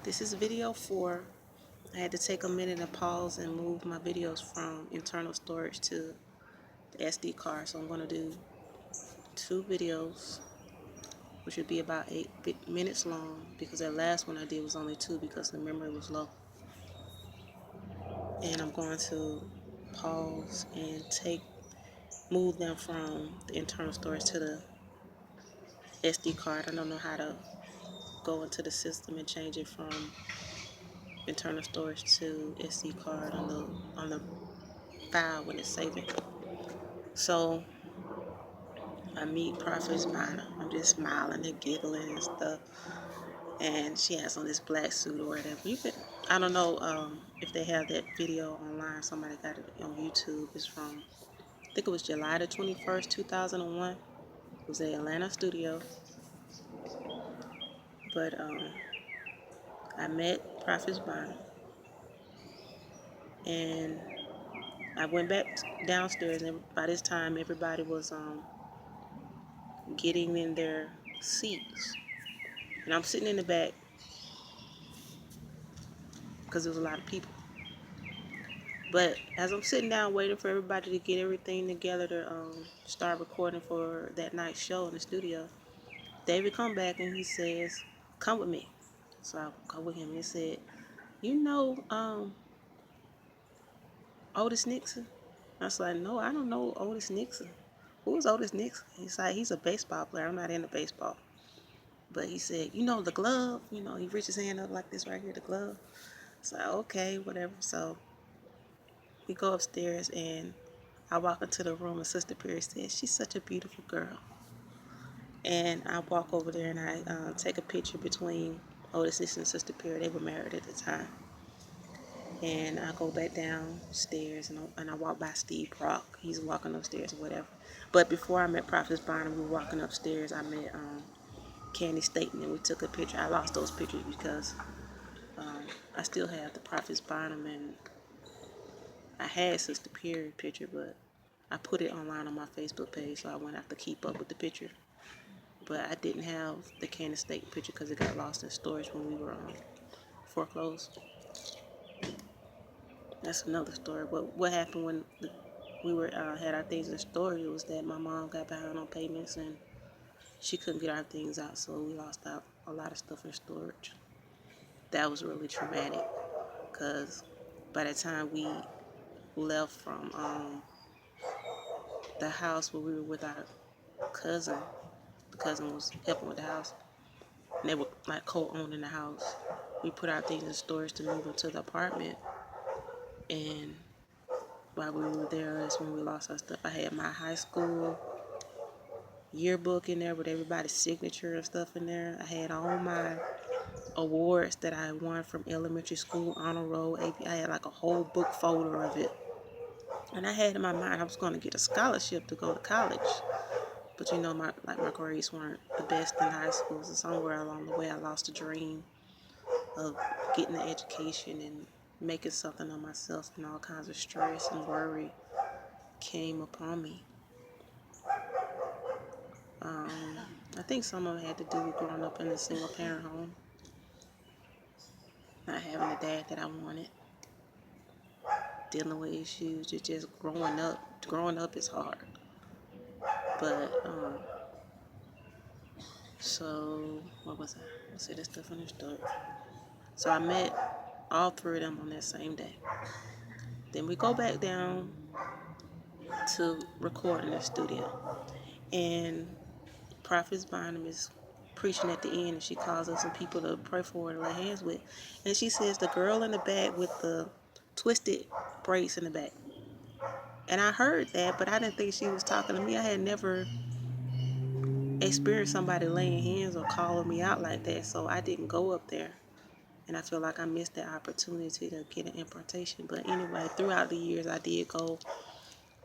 This is video 4. I had to take a minute and pause and move my videos from internal storage to the SD card. So I'm going to do 2 videos, which would be about 8 minutes long, because that last one I did was only 2 because the memory was low. And I'm going to pause and move them from the internal storage to the SD card. I don't know how to go into the system and change it from internal storage to SD card on the file when it's saving. So I meet Prophet's Minor. I'm just smiling and giggling and stuff. And she has on this black suit or whatever. I don't know if they have that video online. Somebody got it on YouTube. It's from, I think it was July the 21st, 2001. It was the Atlanta studio. But I met Prophet's Minor. And I went back downstairs, and by this time everybody was getting in their seats. And I'm sitting in the back because there was a lot of people. But as I'm sitting down waiting for everybody to get everything together to start recording for that night's show in the studio, David come back and he says, "Come with me." So I go with him, and he said, "You know Otis Nixon?" I was like, "No, I don't know Otis Nixon." "Who is Otis Nixon?" He's like, "He's a baseball player. I'm not into baseball." But he said, "You know the glove?" He reached his hand up like this right here, the glove. So okay, whatever. So we go upstairs, and I walk into the room, and Sister Perry says, "She's such a beautiful girl." And I walk over there, and I take a picture between Otis Nixon and Sister Perry. They were married at the time. And I go back downstairs, and I walk by Steve Brock. He's walking upstairs or whatever. But before I met Prophet Bonham, we were walking upstairs. I met Candy Staten, and we took a picture. I lost those pictures because I still have the Prophet's Bonham, and I had Sister Perry picture, but I put it online on my Facebook page, so I wouldn't have to keep up with the picture. But I didn't have the Candy Staten picture because it got lost in storage when we were foreclosed. That's another story. But what happened when we had our things in storage was that my mom got behind on payments, and she couldn't get our things out, so we lost out a lot of stuff in storage. That was really traumatic because by the time we left from the house where we were with our cousin, the cousin was helping with the house, and they were like co-owning the house. We put our things in storage to move into the apartment, and while we were there, that's when we lost our stuff. I had my high school yearbook in there with everybody's signature and stuff in there. I had all my awards that I won from elementary school, honor roll, AP. I had like a whole book folder of it. And I had in my mind I was going to get a scholarship to go to college. But my grades weren't the best in high school. So somewhere along the way I lost the dream of getting an education and making something of myself, and all kinds of stress and worry came upon me. I think some of it had to do with growing up in a single parent home, not having the dad that I wanted, dealing with issues, just growing up. Growing up is hard. But so what was I? Let's see, this stuff in the story. So I met all 3 of them on that same day. Then we go back down to record in the studio, and Prophet Bynum is preaching at the end, and she calls us some people to pray for her to lay hands with. And she says, "The girl in the back with the twisted braids in the back." And I heard that, but I didn't think she was talking to me. I had never experienced somebody laying hands or calling me out like that, so I didn't go up there. And I feel like I missed that opportunity to get an impartation. But anyway, throughout the years, I did go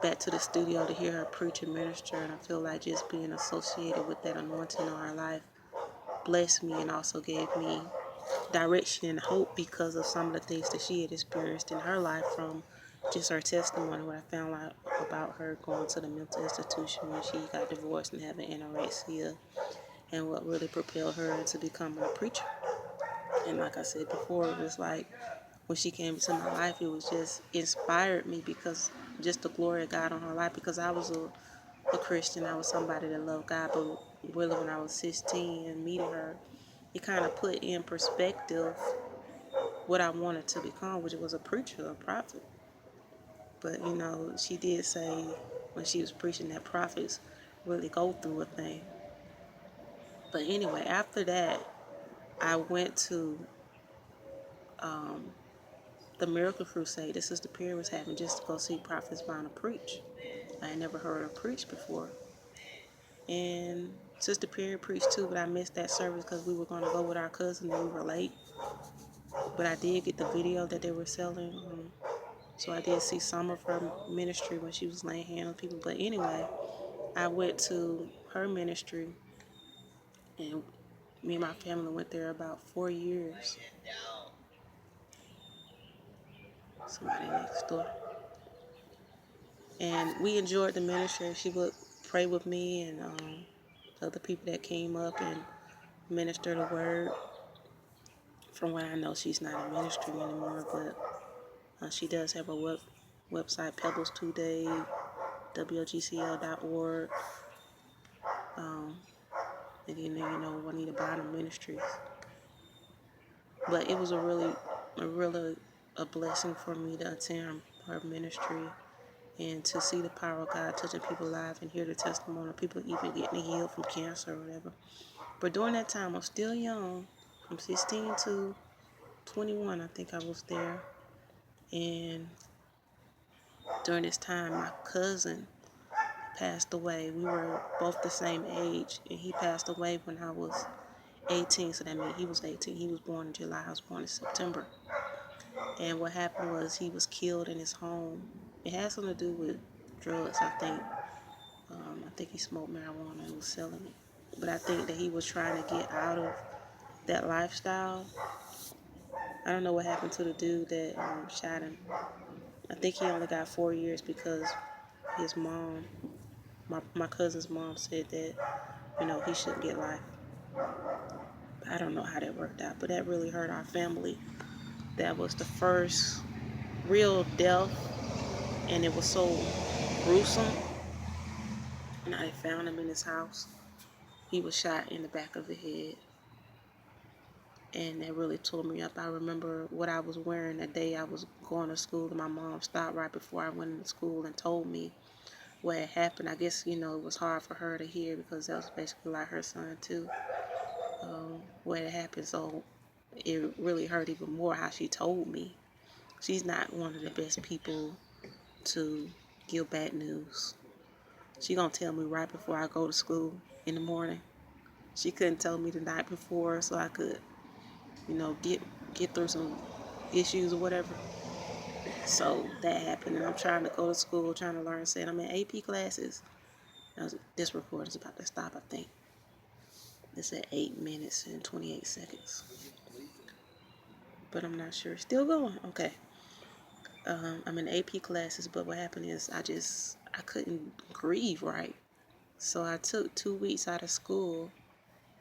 back to the studio to hear her preach and minister, and I feel like just being associated with that anointing on her life blessed me and also gave me direction and hope because of some of the things that she had experienced in her life from just her testimony. What I found out about her going to the mental institution when she got divorced and having anorexia, and what really propelled her into becoming a preacher. And And like I said before, it was like when she came into my life, it was just inspired me because just the glory of God on her life. Because I was a Christian, I was somebody that loved God, but really when I was 16 and meeting her, it kind of put in perspective what I wanted to become, which was a preacher, a prophet. But you know, she did say when she was preaching that prophets really go through a thing. But anyway, after that, I went to the Miracle Crusade that Sister Perry was having just to go see Prophetess Bonner preach. I had never heard her preach before. And Sister Perry preached too, but I missed that service because we were going to go with our cousin and we were late. But I did get the video that they were selling. So I did see some of her ministry when she was laying hands on people. But anyway, I went to her ministry and me and my family went there about 4 years. Somebody next door. And we enjoyed the ministry. She would pray with me and other people that came up and minister the word. From what I know, she's not in ministry anymore, but she does have a website, Pebbles Today, WGCL.org. And then, you know, Juanita Bynum Ministries. But it was really a blessing for me to attend her ministry and to see the power of God touching people's lives and hear the testimony of people even getting healed from cancer or whatever. But during that time, I'm still young, from 16 to 21, I think I was there. And during this time, my cousin passed away. We were both the same age, and he passed away when I was 18, so that means he was 18. He was born in July, I was born in September. And what happened was he was killed in his home. It had something to do with drugs, I think. I think he smoked marijuana and was selling it. But I think that he was trying to get out of that lifestyle. I don't know what happened to the dude that shot him. I think he only got 4 years because his mom, my cousin's mom, said that, you know, he shouldn't get life. I don't know how that worked out, but that really hurt our family. That was the first real death, and it was so gruesome. And I found him in his house. He was shot in the back of the head, and that really tore me up. I remember what I was wearing that day I was going to school, and my mom stopped right before I went into school and told me what had happened. I guess, you know, it was hard for her to hear because that was basically like her son too, what had happened. So it really hurt even more how she told me. She's not one of the best people to give bad news. She gonna tell me right before I go to school in the morning. She couldn't tell me the night before so I could, you know, get through some issues or whatever. So that happened, and I'm trying to go to school, trying to learn. Saying I'm in AP classes. This recording's about to stop, I think. It's at 8 minutes and 28 seconds. But I'm not sure. Still going. Okay. I'm in AP classes, but what happened is I couldn't grieve right. So I took 2 weeks out of school,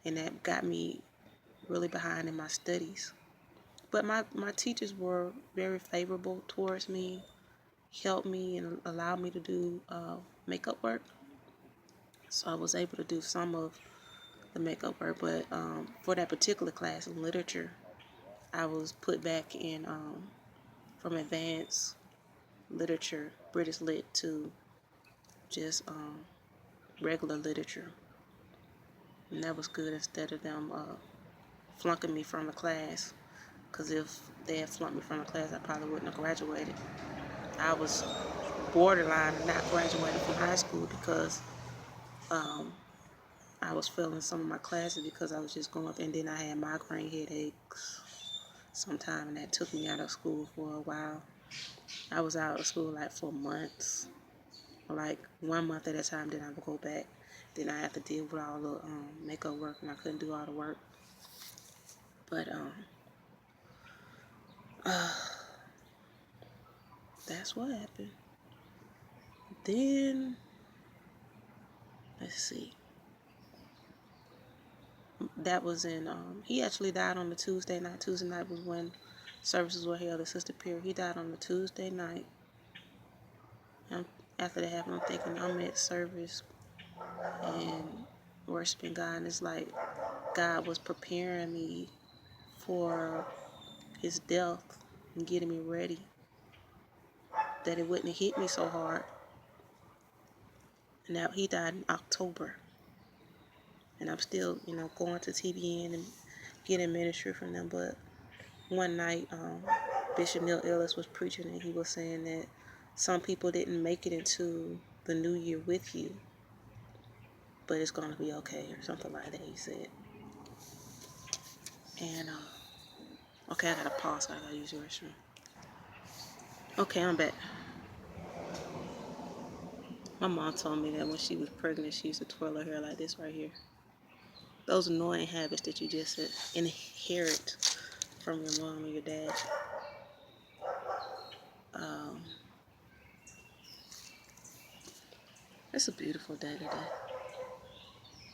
and that got me really behind in my studies. But my teachers were very favorable towards me, helped me, and allowed me to do makeup work. So I was able to do some of the makeup work. But for that particular class in literature, I was put back in from advanced literature, British Lit, to just regular literature. And that was good instead of them flunking me from the class. Because if they had flunked me from the class, I probably wouldn't have graduated. I was borderline not graduating from high school because I was failing some of my classes because I was just going up, and then I had migraine headaches sometime, and that took me out of school for a while. I was out of school like for months, like 1 month at a time. Then I would go back. Then I had to deal with all the makeup work, and I couldn't do all the work. But that's what happened. Then let's see. that was in, he actually died on the Tuesday night. Tuesday night was when services were held at Sister Pier. He died on the Tuesday night. And after that happened, I'm thinking I'm at service and worshiping God. And it's like God was preparing me for his death and getting me ready, that it wouldn't hit me so hard. Now he died in October, and I'm still, going to TBN and getting ministry from them. But one night, Bishop Neil Ellis was preaching, and he was saying that some people didn't make it into the new year with you, but it's going to be okay, or something like that, he said. And, okay, I got to pause, I got to use the restroom. Okay, I'm back. My mom told me that when she was pregnant, she used to twirl her hair like this right here. Those annoying habits that you just inherit from your mom or your dad. It's a beautiful day today.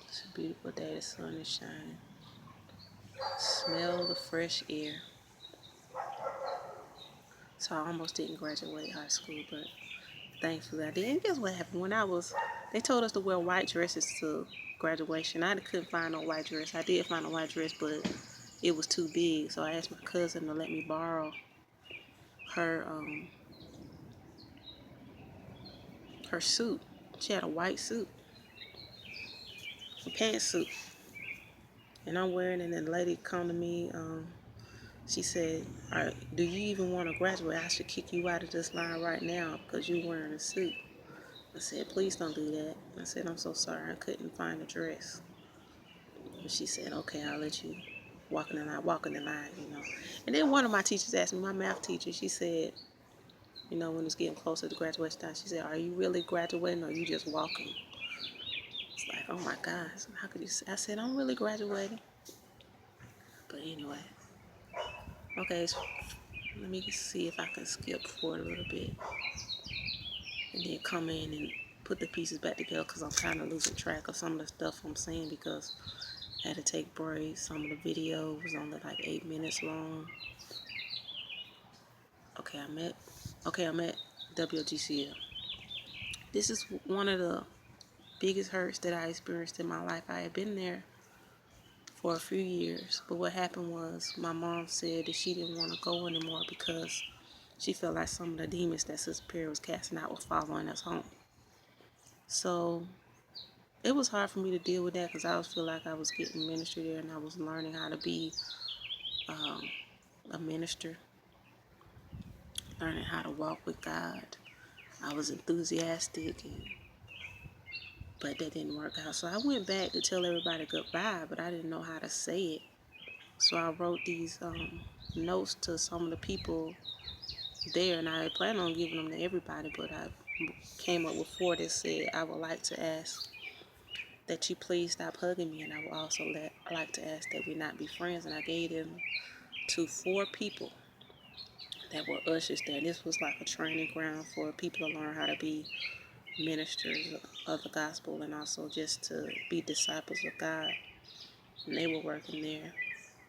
It's a beautiful day. The sun is shining. Smell the fresh air. So I almost didn't graduate high school, but thankfully I did. And guess what happened? They told us to wear white dresses to graduation. I couldn't find no white dress. I did find a white dress, but it was too big. So I asked my cousin to let me borrow her her suit. She had a white suit, a pantsuit, and I'm wearing it. And the lady come to me. She said, "All right, do you even want to graduate? I should kick you out of this line right now because you're wearing a suit." I said, "Please don't do that." I said, "I'm so sorry. I couldn't find a dress." And she said, "Okay, I'll let you walk in the line. And then one of my teachers asked me, my math teacher, she said, when it's getting closer to graduation time, she said, "Are you really graduating or are you just walking?" It's like, oh my gosh, how could you say? I said, "I'm really graduating." But anyway, okay, so let me see if I can skip forward a little bit and then come in and put the pieces back together, because I'm kind of losing track of some of the stuff I'm saying because I had to take breaks. Some of the video was only like 8 minutes long. Okay, I'm at WGCL. This is one of the biggest hurts that I experienced in my life. I had been there for a few years, but what happened was my mom said that she didn't want to go anymore because she felt like some of the demons that Sister Perry was casting out were following us home. So it was hard for me to deal with that because I feel like I was getting ministry there and I was learning how to be a minister, learning how to walk with God. I was enthusiastic, but that didn't work out. So I went back to tell everybody goodbye, but I didn't know how to say it. So I wrote these notes to some of the people there, and I planned on giving them to everybody, but I came up with 4 that said, "I would like to ask that you please stop hugging me, and I would also like to ask that we not be friends." And I gave them to 4 people that were ushers there. This was like a training ground for people to learn how to be ministers of the gospel and also just to be disciples of God. And they were working there.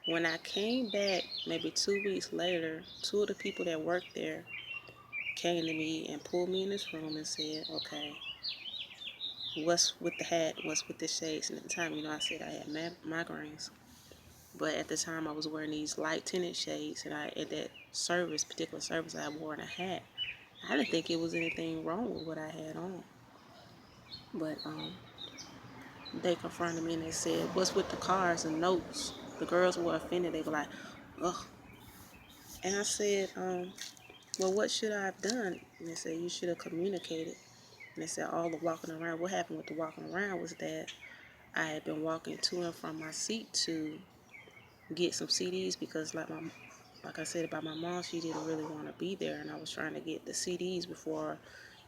When I came back, maybe 2 weeks later, 2 of the people that worked there came to me and pulled me in this room and said, "Okay, what's with the hat? What's with the shades?" And at the time, I said I had migraines. But at the time, I was wearing these light tinted shades, and at that particular service, I wore a hat. I didn't think it was anything wrong with what I had on. But they confronted me and they said, "What's with the cards and notes?" The girls were offended. They were like, "Ugh." And I said, "Well, what should I have done?" And they said, "You should have communicated." And they said, "All the walking around." What happened with the walking around was that I had been walking to and from my seat to get some CDs because, like I said about my mom, she didn't really want to be there, and I was trying to get the CDs before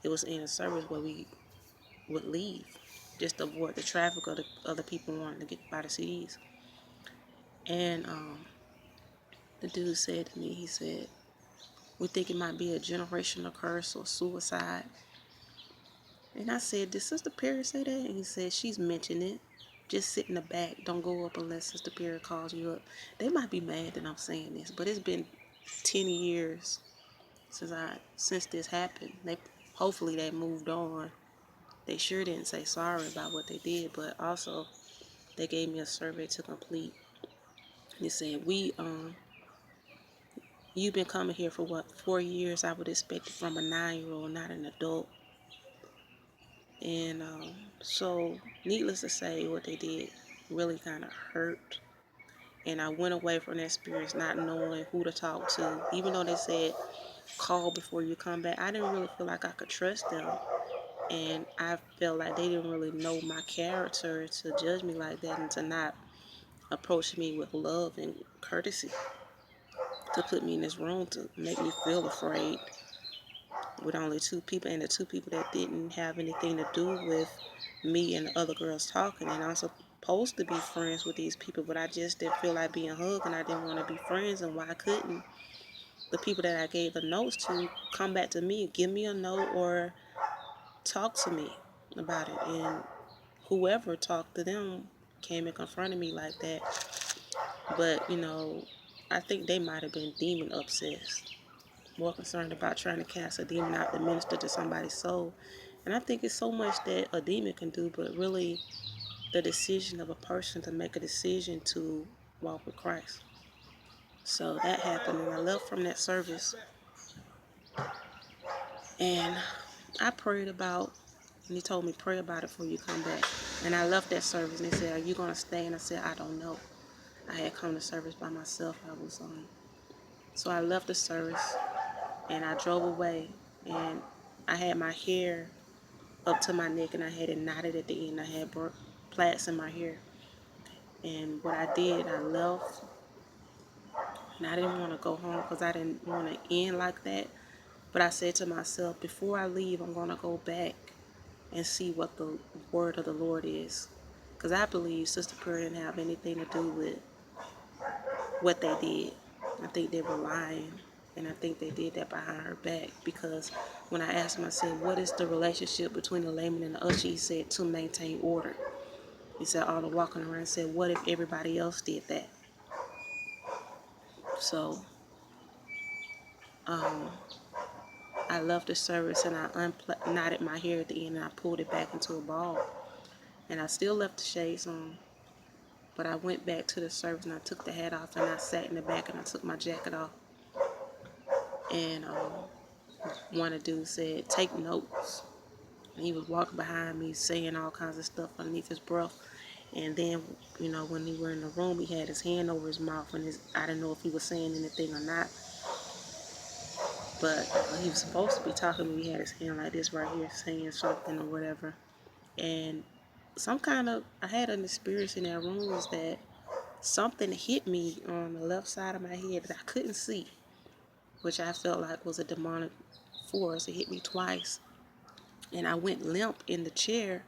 it was in a service where we would leave, just to avoid the traffic of the other people wanting to get by the CDs. And the dude said to me, he said, "We think it might be a generational curse or suicide." And I said, "Did Sister Perry say that?" And he said, "She's mentioned it." Just sit in the back. Don't go up unless Sister Perry calls you up. They might be mad that I'm saying this, but it's been 10 years since this happened. Hopefully they moved on. They sure didn't say sorry about what they did, but also they gave me a survey to complete. They said, you've been coming here for what, 4 years? I would expect it from a 9-year-old, not an adult. And so, needless to say, what they did really kind of hurt. And I went away from that experience not knowing who to talk to. Even though they said, call before you come back, I didn't really feel like I could trust them. And I felt like they didn't really know my character to judge me like that and to not approach me with love and courtesy, to put me in this room to make me feel afraid with only 2 people, and the 2 people that didn't have anything to do with me and the other girls talking. And I'm supposed to be friends with these people, but I just didn't feel like being hugged, and I didn't want to be friends. And why couldn't the people that I gave the notes to come back to me, give me a note, or talk to me about it? And whoever talked to them came and confronted me like that. But, I think they might have been demon obsessed, more concerned about trying to cast a demon out to minister to somebody's soul. And I think it's so much that a demon can do, but really the decision of a person to make a decision to walk with Christ. So that happened, and I left from that service, and I prayed about, and he told me, pray about it before you come back. And I left that service, and they said, are you going to stay? And I said, I don't know. I had come to service by myself. So I left the service, and I drove away, and I had my hair up to my neck, and I had it knotted at the end. I had plaits in my hair. And what I did, I left, and I didn't want to go home because I didn't want to end like that. But I said to myself, before I leave, I'm going to go back and see what the word of the Lord is. Because I believe Sister Pearl didn't have anything to do with what they did. I think they were lying. And I think they did that behind her back. Because when I asked him, I said, what is the relationship between the layman and the usher? He said, to maintain order. He said, all the walking around. He said, what if everybody else did that? So, I left the service, and I knotted my hair at the end, and I pulled it back into a ball. And I still left the shades on. But I went back to the service, and I took the hat off, and I sat in the back, and I took my jacket off. And one of the dudes said, take notes. And he was walking behind me saying all kinds of stuff underneath his breath. And then, when we were in the room, he had his hand over his mouth, and I didn't know if he was saying anything or not. But he was supposed to be talking to me. He had his hand like this right here, saying something or whatever. And I had an experience in that room was that something hit me on the left side of my head that I couldn't see, which I felt like was a demonic force. It hit me twice. And I went limp in the chair,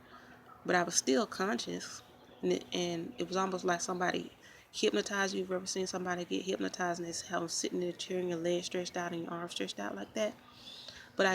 but I was still conscious. And it was almost like somebody hypnotized you. You've ever seen somebody get hypnotized and it's how I'm sitting in the chair and your legs stretched out and your arms stretched out like that? But I